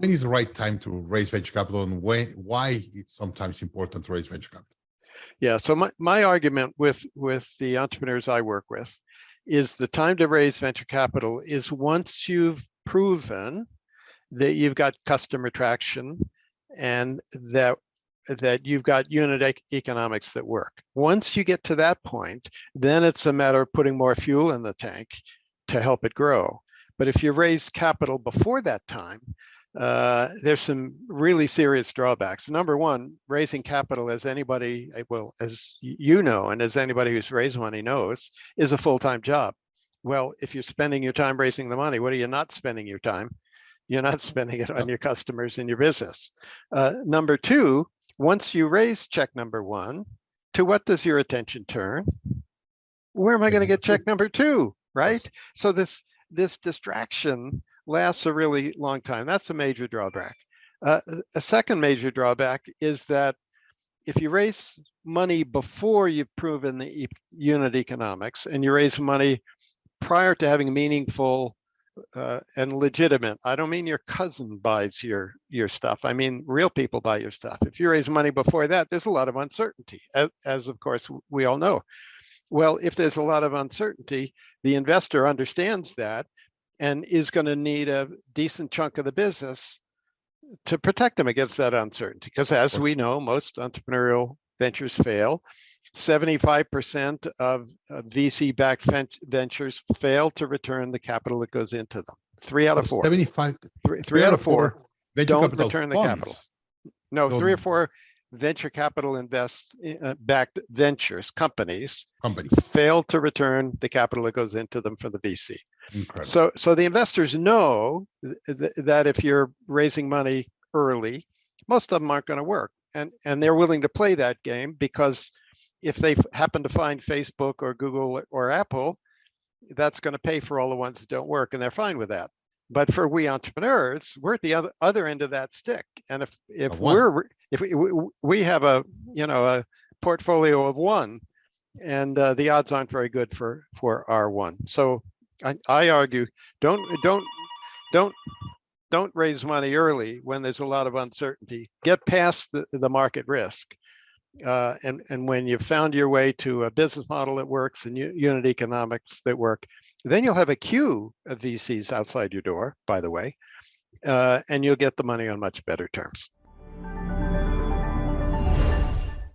when is the right time to raise venture capital, and why it's sometimes important to raise venture capital? Yeah, so my argument with the entrepreneurs I work with is the time to raise venture capital is once you've proven that you've got customer traction and that you've got unit economics that work. Once you get to that point, then it's a matter of putting more fuel in the tank to help it grow. But if you raise capital before that time, there's some really serious drawbacks. Number one, raising capital, as anybody, well, as you know, and as anybody who's raised money knows, is a full-time job. Well, if you're spending your time raising the money, what are you not spending your time? You're not spending it on your customers and your business. Number two, once you raise check number one, to what does your attention turn? Where am I going to get check number two, right? So this distraction lasts a really long time. That's a major drawback. A second major drawback is that if you raise money before you've proven the unit economics, and you raise money prior to having meaningful and legitimate, I don't mean your cousin buys your stuff, I mean real people buy your stuff. If you raise money before that, there's a lot of uncertainty, as of course we all know. Well, if there's a lot of uncertainty, the investor understands that and is going to need a decent chunk of the business to protect them against that uncertainty. Because as we know, most entrepreneurial ventures fail. 75% of VC-backed ventures fail to return the capital that goes into them. 3 out of 4. 75. Three out of 4 don't capital return the funds. capital. No, 3 or 4 venture capital backed ventures, companies fail to return the capital that goes into them from the VC. Incredible. So the investors know that if you're raising money early, most of them aren't going to work, and they're willing to play that game, because if they happen to find Facebook or Google or Apple, that's going to pay for all the ones that don't work, and they're fine with that. But for we entrepreneurs, we're at the other end of that stick, and if we have a portfolio of one, and the odds aren't very good for our one. So I argue, don't raise money early when there's a lot of uncertainty. Get past the market risk, and when you've found your way to a business model that works and unit economics that work, then you'll have a queue of VCs outside your door, by the way, and you'll get the money on much better terms.